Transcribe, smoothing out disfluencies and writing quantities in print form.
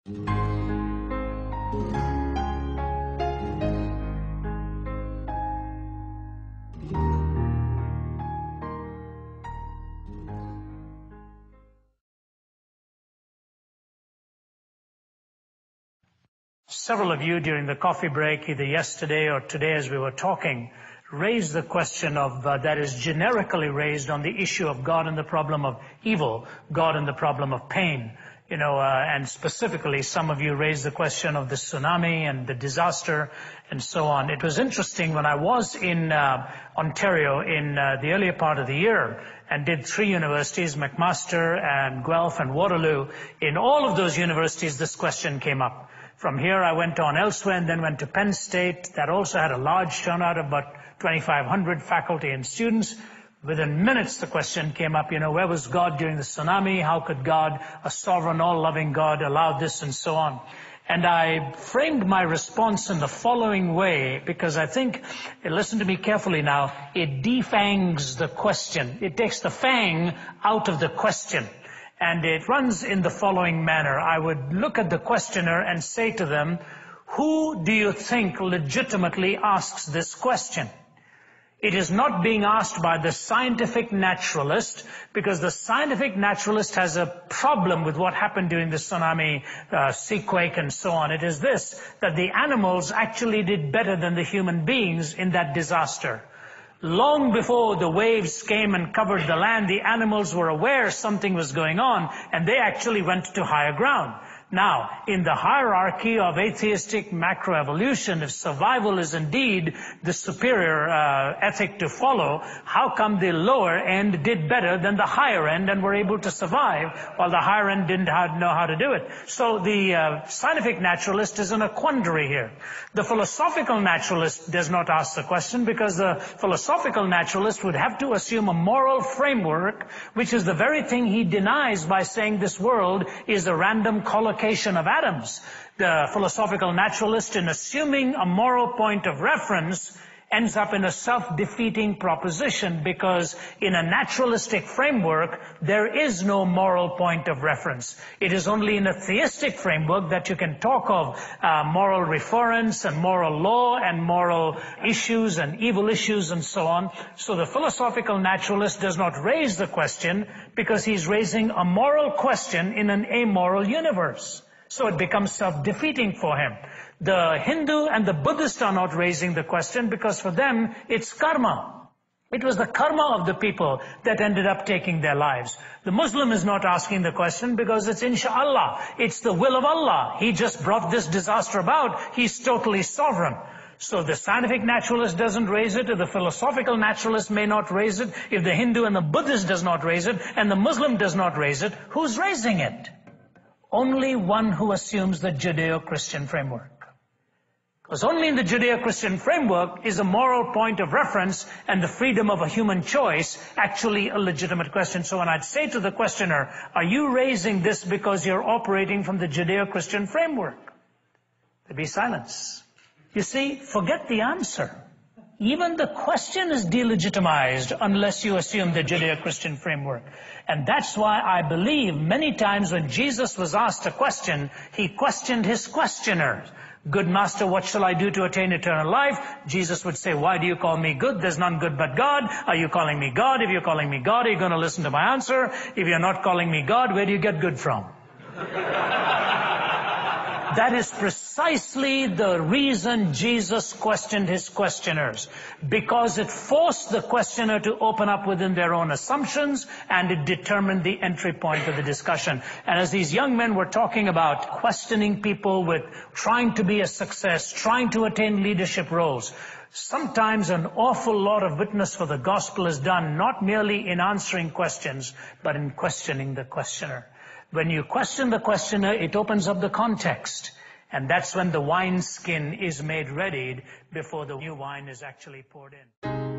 Several of you during the coffee break, either yesterday or today as we were talking, raised the question of, that is generically raised on the issue of God and the problem of evil, God and the problem of pain. And specifically some of you raised the question of the tsunami and the disaster and so on. It was interesting when I was in Ontario in the earlier part of the year and did 3 universities, McMaster and Guelph and Waterloo. In all of those universities, this question came up. From here, I went on elsewhere and then went to Penn State. That also had a large turnout of about 2,500 faculty and students. Within minutes, the question came up, where was God during the tsunami? How could God, a sovereign, all-loving God, allow this and so on? And I framed my response in the following way, because I think, listen to me carefully now, it defangs the question. It takes the fang out of the question. And it runs in the following manner. I would look at the questioner and say to them, who do you think legitimately asks this question? It is not being asked by the scientific naturalist, because the scientific naturalist has a problem with what happened during the tsunami, seaquake and so on. It is this, that the animals actually did better than the human beings in that disaster. Long before the waves came and covered the land, the animals were aware something was going on, and they actually went to higher ground. Now, in the hierarchy of atheistic macroevolution, if survival is indeed the superior ethic to follow, how come the lower end did better than the higher end and were able to survive, while the higher end didn't know how to do it? So the scientific naturalist is in a quandary here. The philosophical naturalist does not ask the question, because the philosophical naturalist would have to assume a moral framework, which is the very thing he denies by saying this world is a random collocation of atoms. The philosophical naturalist, in assuming a moral point of reference, ends up in a self-defeating proposition, because in a naturalistic framework, there is no moral point of reference. It is only in a theistic framework that you can talk of moral reference and moral law and moral issues and evil issues and so on. So the philosophical naturalist does not raise the question, because he's raising a moral question in an amoral universe. So it becomes self-defeating for him. The Hindu and the Buddhist are not raising the question, because for them it's karma. It was the karma of the people that ended up taking their lives. The Muslim is not asking the question, because it's inshallah. It's the will of Allah. He just brought this disaster about. He's totally sovereign. So the scientific naturalist doesn't raise it, or the philosophical naturalist may not raise it. If the Hindu and the Buddhist does not raise it, and the Muslim does not raise it, who's raising it? Only one who assumes the Judeo-Christian framework. Because only in the Judeo-Christian framework is a moral point of reference and the freedom of a human choice actually a legitimate question. So when I'd say to the questioner, are you raising this because you're operating from the Judeo-Christian framework? There'd be silence. You see, forget the answer. Even the question is delegitimized unless you assume the Judeo-Christian framework. And that's why I believe many times when Jesus was asked a question, he questioned his questioner. Good master, what shall I do to attain eternal life? Jesus would say, why do you call me good? There's none good but God. Are you calling me God? If you're calling me God, are you going to listen to my answer? If you're not calling me God, where do you get good from? That is precisely the reason Jesus questioned his questioners, because it forced the questioner to open up within their own assumptions, and it determined the entry point of the discussion. And as these young men were talking about questioning people with trying to be a success, trying to attain leadership roles, sometimes an awful lot of witness for the gospel is done not merely in answering questions, but in questioning the questioner. When you question the questioner, it opens up the context. And that's when the wineskin is made ready before the new wine is actually poured in.